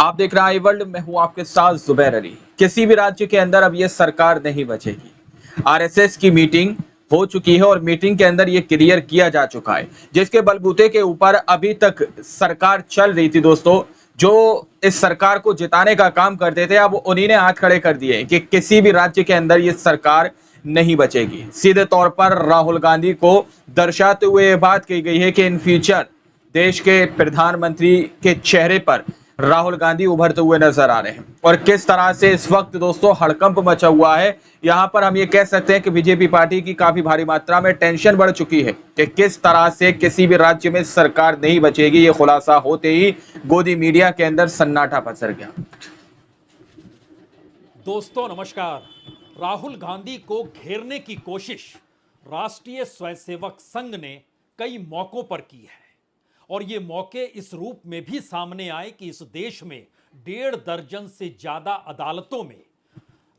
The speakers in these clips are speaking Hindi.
आप देख रहे हैं आई वर्ल्ड। मैं हूं आपके साथ जुबैर अली। किसी भी राज्य के अंदर अब ये सरकार नहीं बचेगी। आरएसएस की मीटिंग हो चुकी है और मीटिंग के अंदर ये क्लियर किया जा चुका है, जिसके बलबूते के ऊपर अभी तक सरकार चल रही थी। दोस्तों, जो इस सरकार को जिताने का काम करते थे, अब उन्हीं ने हाथ खड़े कर दिए कि किसी भी राज्य के अंदर ये सरकार नहीं बचेगी। सीधे तौर पर राहुल गांधी को दर्शाते हुए ये बात कही गई है कि इन फ्यूचर देश के प्रधानमंत्री के चेहरे पर राहुल गांधी उभरते हुए नजर आ रहे हैं। और किस तरह से इस वक्त दोस्तों हड़कंप मचा हुआ है, यहां पर हम ये कह सकते हैं कि बीजेपी पार्टी की काफी भारी मात्रा में टेंशन बढ़ चुकी है कि किस तरह से किसी भी राज्य में सरकार नहीं बचेगी। ये खुलासा होते ही गोदी मीडिया के अंदर सन्नाटा पसर गया। दोस्तों नमस्कार। राहुल गांधी को घेरने की कोशिश राष्ट्रीय स्वयंसेवक संघ ने कई मौकों पर की है और ये मौके इस रूप में भी सामने आए कि इस देश में 1.5 दर्जन से ज्यादा अदालतों में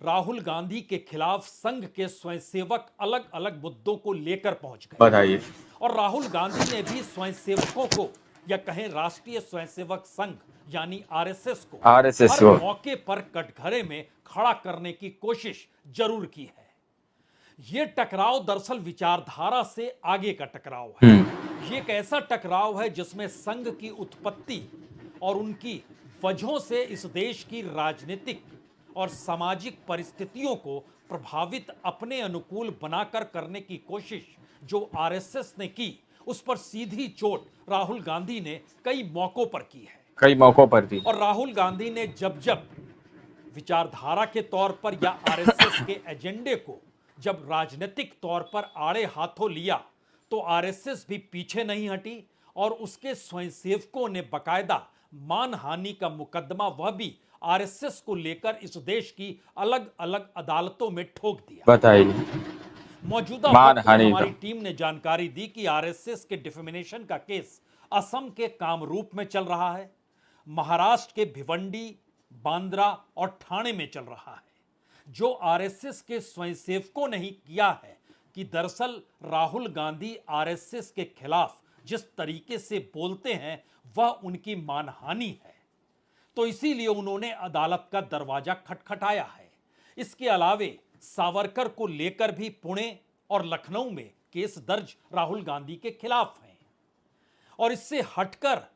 राहुल गांधी के खिलाफ संघ के स्वयंसेवक अलग अलग मुद्दों को लेकर पहुंच गए। बताइए। और राहुल गांधी ने भी स्वयंसेवकों को या कहें राष्ट्रीय स्वयंसेवक संघ यानी आरएसएस को आरएसएस हर मौके पर कटघरे में खड़ा करने की कोशिश जरूर की है। यह टकराव दरअसल विचारधारा से आगे का टकराव है। ये एक ऐसा टकराव है जिसमें संघ की उत्पत्ति और उनकी वजहों से इस देश की राजनीतिक और सामाजिक परिस्थितियों को प्रभावित अपने अनुकूल बनाकर करने की कोशिश जो आरएसएस ने की, उस पर सीधी चोट राहुल गांधी ने कई मौकों पर की है। कई मौकों पर भी। और राहुल गांधी ने जब जब विचारधारा के तौर पर या आरएसएस के एजेंडे को जब राजनीतिक तौर पर आड़े हाथों लिया तो आरएसएस भी पीछे नहीं हटी और उसके स्वयंसेवकों ने बकायदा मानहानि का मुकदमा वह भी आरएसएस को लेकर इस देश की अलग अलग अदालतों में ठोक दिया। बताइए। मौजूदा वक्त में हमारी टीम ने जानकारी दी कि आरएसएस के डिफेमेशन का केस असम के कामरूप में चल रहा है, महाराष्ट्र के भिवंडी, बांद्रा और ठाणे में चल रहा है। जो आरएसएस के स्वयंसेवकों ने ही किया है कि दरअसल राहुल गांधी आरएसएस के खिलाफ जिस तरीके से बोलते हैं वह उनकी मानहानि है, तो इसीलिए उन्होंने अदालत का दरवाजा खटखटाया है। इसके अलावे सावरकर को लेकर भी पुणे और लखनऊ में केस दर्ज राहुल गांधी के खिलाफ हैं। और इससे हटकर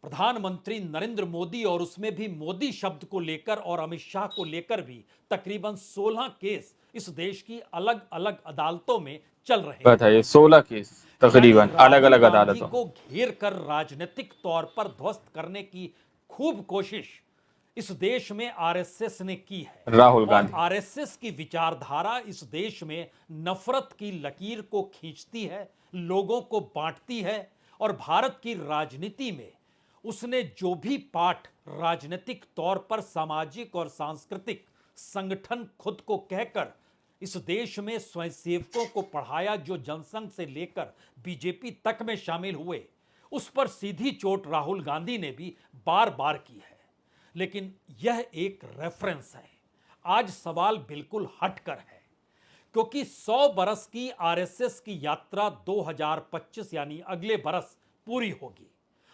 प्रधानमंत्री नरेंद्र मोदी और उसमें भी मोदी शब्द को लेकर और अमित शाह को लेकर भी तकरीबन 16 केस इस देश की अलग अलग अदालतों में चल रहे हैं। बताइए, 16 केस तकरीबन अलग अलग अदालतों को घेर कर राजनीतिक तौर पर ध्वस्त करने की खूब कोशिश इस देश में आरएसएस ने की है। राहुल गांधी आरएसएस की विचारधारा इस देश में नफरत की लकीर को खींचती है, लोगों को बांटती है और भारत की राजनीति में उसने जो भी पाठ राजनीतिक तौर पर सामाजिक और सांस्कृतिक संगठन खुद को कहकर इस देश में स्वयंसेवकों को पढ़ाया, जो जनसंघ से लेकर बीजेपी तक में शामिल हुए, उस पर सीधी चोट राहुल गांधी ने भी बार बार की है। लेकिन यह एक रेफरेंस है। आज सवाल बिल्कुल हटकर है, क्योंकि 100 बरस की आरएसएस की यात्रा 2025 यानी अगले बरस पूरी होगी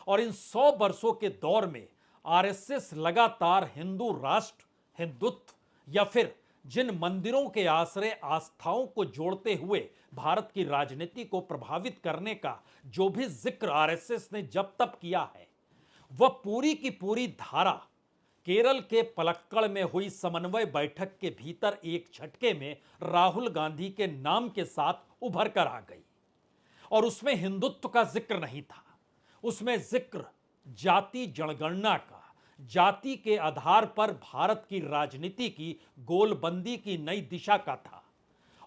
और इन 100 वर्षों के दौर में आरएसएस लगातार हिंदू राष्ट्र, हिंदुत्व या फिर जिन मंदिरों के आश्रय आस्थाओं को जोड़ते हुए भारत की राजनीति को प्रभावित करने का जो भी जिक्र आरएसएस ने जब तब किया है, वह पूरी की पूरी धारा केरल के पलक्कड़ में हुई समन्वय बैठक के भीतर एक झटके में राहुल गांधी के नाम के साथ उभर कर आ गई। और उसमें हिंदुत्व का जिक्र नहीं था, उसमें जिक्र जाति जनगणना का, जाति के आधार पर भारत की राजनीति की गोलबंदी की नई दिशा का था।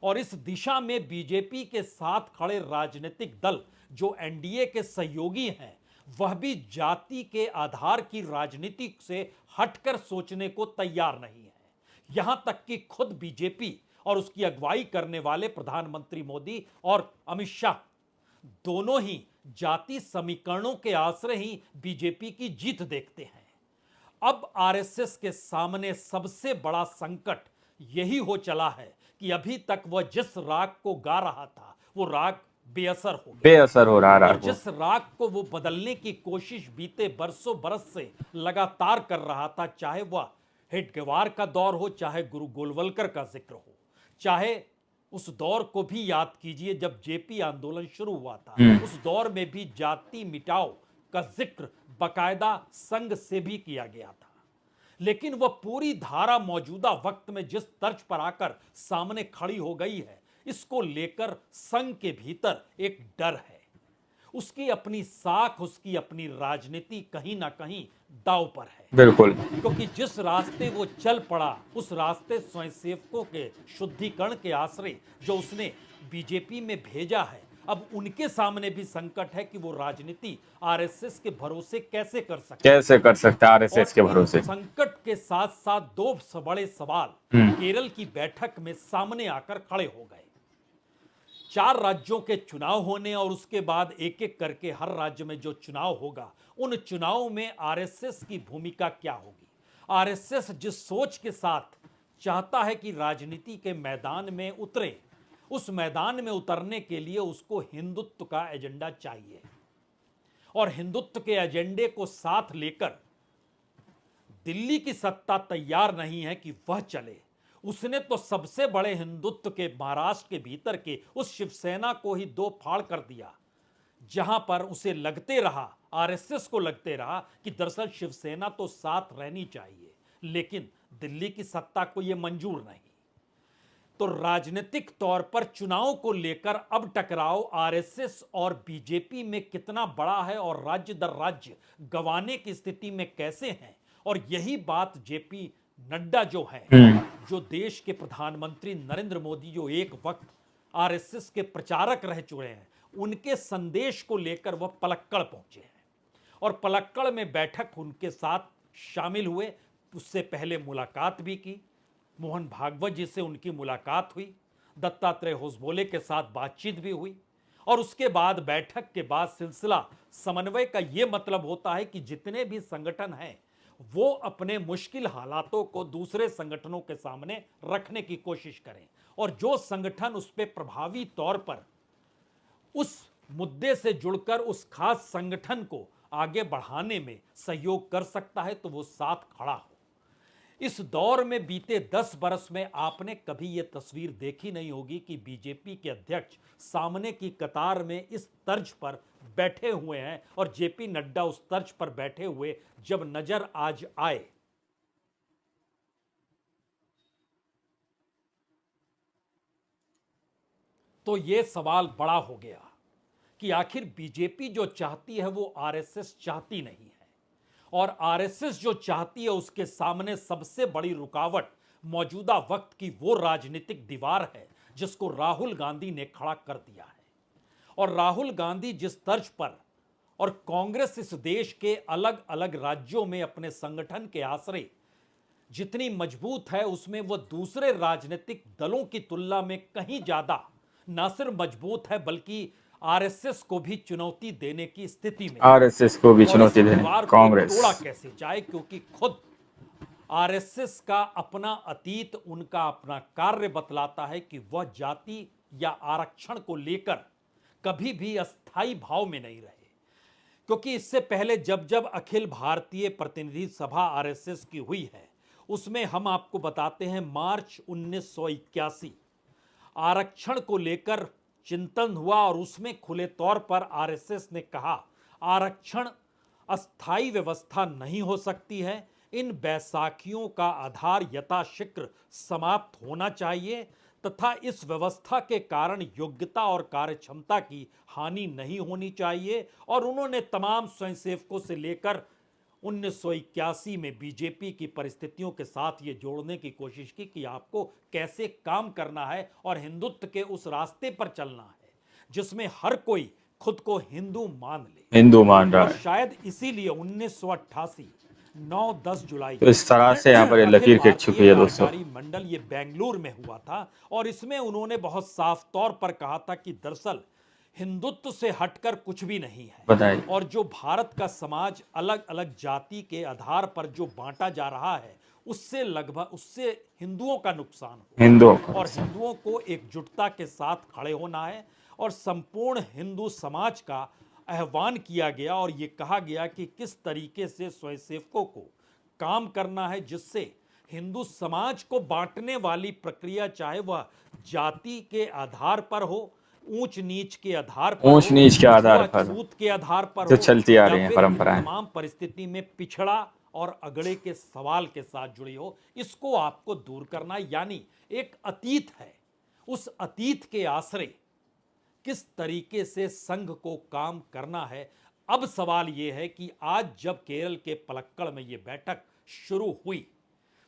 और इस दिशा में बीजेपी के साथ खड़े राजनीतिक दल जो एनडीए के सहयोगी हैं, वह भी जाति के आधार की राजनीति से हटकर सोचने को तैयार नहीं है। यहां तक कि खुद बीजेपी और उसकी अगुवाई करने वाले प्रधानमंत्री मोदी और अमित शाह दोनों ही जाति समीकरणों के आश्रय ही बीजेपी की जीत देखते हैं। अब आरएसएस के सामने सबसे बड़ा संकट यही हो चला है कि अभी तक वह जिस राग को गा रहा था वो राग बेअसर हो गया बेअसर हो रहा और है वो। जिस राग को वो बदलने की कोशिश बीते बरसों बरस से लगातार कर रहा था, चाहे वह हेडगेवार का दौर हो, चाहे गुरु गोलवलकर का जिक्र हो, चाहे उस दौर को भी याद कीजिए जब जेपी आंदोलन शुरू हुआ था, उस दौर में भी जाति मिटाओ का जिक्र बकायदा संघ से भी किया गया था। लेकिन वह पूरी धारा मौजूदा वक्त में जिस तर्ज पर आकर सामने खड़ी हो गई है, इसको लेकर संघ के भीतर एक डर है। उसकी अपनी साख, उसकी अपनी राजनीति कहीं ना कहीं दांव पर है, बिल्कुल। क्योंकि जिस रास्ते वो चल पड़ा, उस रास्ते स्वयंसेवकों के शुद्धिकरण के आश्रय जो उसने बीजेपी में भेजा है, अब उनके सामने भी संकट है कि वो राजनीति आरएसएस के भरोसे कैसे कर सकते हैं। कैसे कर सकता है आरएसएस और के इन भरोसे। संकट के साथ साथ दो बड़े सवाल केरल की बैठक में सामने आकर खड़े हो गए। 4 राज्यों के चुनाव होने और उसके बाद एक एक करके हर राज्य में जो चुनाव होगा, उन चुनावों में आरएसएस की भूमिका क्या होगी। आरएसएस जिस सोच के साथ चाहता है कि राजनीति के मैदान में उतरे, उस मैदान में उतरने के लिए उसको हिंदुत्व का एजेंडा चाहिए और हिंदुत्व के एजेंडे को साथ लेकर दिल्ली की सत्ता तैयार नहीं है कि वह चले। उसने तो सबसे बड़े हिंदुत्व के महाराष्ट्र के भीतर के उस शिवसेना को ही दो फाड़ कर दिया, जहां पर उसे लगते रहा, आरएसएस को लगते रहा कि दरअसल शिवसेना तो साथ रहनी चाहिए, लेकिन दिल्ली की सत्ता को यह मंजूर नहीं। तो राजनीतिक तौर पर चुनाव को लेकर अब टकराव आरएसएस और बीजेपी में कितना बड़ा है और राज्य दर राज्य गंवाने की स्थिति में कैसे हैं, और यही बात जेपी नड्डा जो है, जो देश के प्रधानमंत्री नरेंद्र मोदी जो एक वक्त आरएसएस के प्रचारक रह चुके हैं, उनके संदेश को लेकर वह पलक्कड़ पहुंचे हैं और पलक्कड़ में बैठक उनके साथ शामिल हुए। उससे पहले मुलाकात भी की, मोहन भागवत जी से उनकी मुलाकात हुई, दत्तात्रेय होसबोले के साथ बातचीत भी हुई और उसके बाद बैठक के बाद सिलसिला समन्वय का यह मतलब होता है कि जितने भी संगठन हैं वो अपने मुश्किल हालातों को दूसरे संगठनों के सामने रखने की कोशिश करें और जो संगठन उस पर प्रभावी तौर पर उस मुद्दे से जुड़कर उस खास संगठन को आगे बढ़ाने में सहयोग कर सकता है तो वो साथ खड़ा हो। इस दौर में बीते 10 बरस में आपने कभी यह तस्वीर देखी नहीं होगी कि बीजेपी के अध्यक्ष सामने की कतार में इस तर्ज पर बैठे हुए हैं और जेपी नड्डा उस तर्ज पर बैठे हुए जब नजर आज आए तो यह सवाल बड़ा हो गया कि आखिर बीजेपी जो चाहती है वो आरएसएस चाहती नहीं है, और आरएसएस जो चाहती है उसके सामने सबसे बड़ी रुकावट मौजूदा वक्त की वो राजनीतिक दीवार है जिसको राहुल गांधी ने खड़ा कर दिया है। और राहुल गांधी जिस तर्ज पर और कांग्रेस इस देश के अलग अलग राज्यों में अपने संगठन के आश्रय जितनी मजबूत है, उसमें वह दूसरे राजनीतिक दलों की तुलना में कहीं ज्यादा न सिर्फ मजबूत है बल्कि आरएसएस को भी चुनौती देने की स्थिति में, आरएसएस को भी और इस चुनौती देने दीवार को कांग्रेस। तोड़ा कैसे जाए, क्योंकि खुद आरएसएस का अपना अतीत, उनका अपना कार्य बतलाता है कि वह जाति या आरक्षण को लेकर कभी भी अस्थाई भाव में नहीं रहे। क्योंकि इससे पहले जब जब अखिल भारतीय प्रतिनिधि सभा आरएसएस की हुई है, उसमें हम आपको बताते हैं मार्च 1981 आरक्षण को लेकर चिंतन हुआ और उसमें खुले तौर पर आरएसएस ने कहा आरक्षण अस्थाई व्यवस्था नहीं हो सकती है, इन बैसाखियों का आधार यथाशीघ्र समाप्त होना चाहिए तथा इस व्यवस्था के कारण योग्यता और कार्यक्षमता की हानि नहीं होनी चाहिए। और उन्होंने तमाम स्वयंसेवकों से लेकर 1981 में बीजेपी की परिस्थितियों के साथ ये जोड़ने की कोशिश की कि आपको कैसे काम करना है और हिंदुत्व के उस रास्ते पर चलना है जिसमें हर कोई खुद को हिंदू मान ले, हिंदू मान रहा और है। शायद इसीलिए 1988 9-10 जुलाई तो इस तरह से यहाँ पर ये लकीर खींच चुकी है दोस्तों। कार्यकारी मंडल ये बेंगलुरु में हुआ था और इसमें उन्होंने बहुत साफ तौर पर कहा था कि दरअसल हिंदुत्व से हटकर कुछ भी नहीं है, बताइए। और जो भारत का समाज अलग अलग जाति के आधार पर जो बांटा जा रहा है उससे हिंदुओं का नुकसान हो हिंदुओं को। और हिंदुओं को एकजुटता के साथ खड़े होना है और संपूर्ण हिंदू समाज का आह्वान किया गया और ये कहा गया कि किस तरीके से स्वयंसेवकों को काम करना है जिससे हिंदू समाज को बांटने वाली प्रक्रिया चाहे वह जाति के आधार पर हो, ऊंच नीच के आधार पर ऊंच नीच के आधार पर छूत के आधार पर जो हो चलती आ या रही है फिर इन परंपराएं। तमाम परिस्थिति में पिछड़ा और अगड़े के सवाल के साथ जुड़ी हो, इसको आपको दूर करना यानी एक अतीत है, उस अतीत के आश्रय किस तरीके से संघ को काम करना है। अब सवाल यह है कि आज जब केरल के पलक्कड़ में यह बैठक शुरू हुई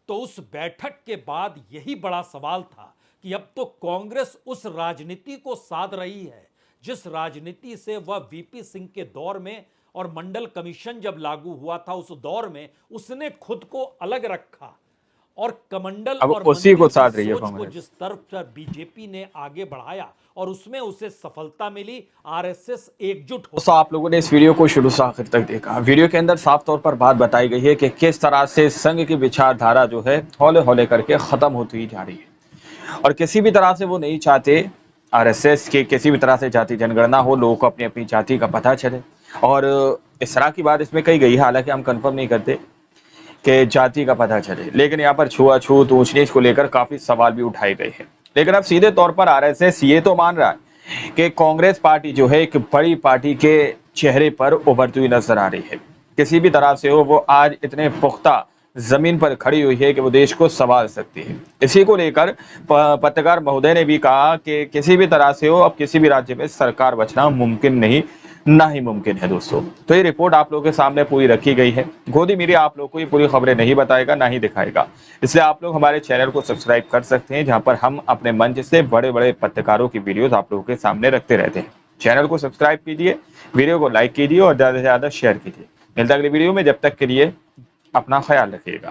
तो उस बैठक के बाद यही बड़ा सवाल था कि अब तो कांग्रेस उस राजनीति को साध रही है जिस राजनीति से वह वीपी सिंह के दौर में और मंडल कमीशन जब लागू हुआ था उस दौर में उसने खुद को अलग रखा और कमंडल अब और उसी को मंदिर साध की रही है सोच को कांग्रेस। जिस तरफ से बीजेपी ने आगे बढ़ाया और उसमें उसे सफलता मिली, आरएसएस एकजुट हो। दोस्तों, आप लोगों ने इस वीडियो को शुरू से आखिर तक देखा। वीडियो के अंदर साफ तौर पर बात बताई गई है कि किस तरह से संघ की विचारधारा जो है हौले हौले करके खत्म होती जा रही है और किसी भी तरह से वो नहीं चाहते आरएसएस के किसी भी तरह से जाति जनगणना हो, लोगों को अपनी अपनी जाति का पता चले। और इस तरह की बात इसमें कही गई है, हालांकि हम कंफर्म नहीं करते कि जाति का पता चले, लेकिन यहाँ पर छुआछूत ऊंच नीच को लेकर काफी सवाल भी उठाए गए हैं। लेकिन अब सीधे तौर पर आरएसएस ये तो मान रहा है कि कांग्रेस पार्टी जो है एक बड़ी पार्टी के चेहरे पर उभरती हुई नजर आ रही है। किसी भी तरह से हो वो आज इतने पुख्ता जमीन पर खड़ी हुई है कि वो देश को संभाल सकती है। इसी को लेकर पत्रकार महोदय ने भी कहा कि किसी भी तरह से हो अब किसी भी राज्य में सरकार बचना मुमकिन नहीं, ना ही मुमकिन है। दोस्तों, तो ये रिपोर्ट आप लोगों के सामने पूरी रखी गई है। गोदी मीडिया आप लोग को ये पूरी खबरें नहीं बताएगा, ना ही दिखाएगा, इसलिए आप लोग हमारे चैनल को सब्सक्राइब कर सकते हैं, जहां पर हम अपने मंच से बड़े बड़े पत्रकारों की वीडियोस आप लोगों के सामने रखते रहते हैं। चैनल को सब्सक्राइब कीजिए, वीडियो को लाइक कीजिए और ज्यादा से ज्यादा शेयर कीजिए। मिलता अगली वीडियो में, जब तक के लिए अपना ख्याल रखिएगा।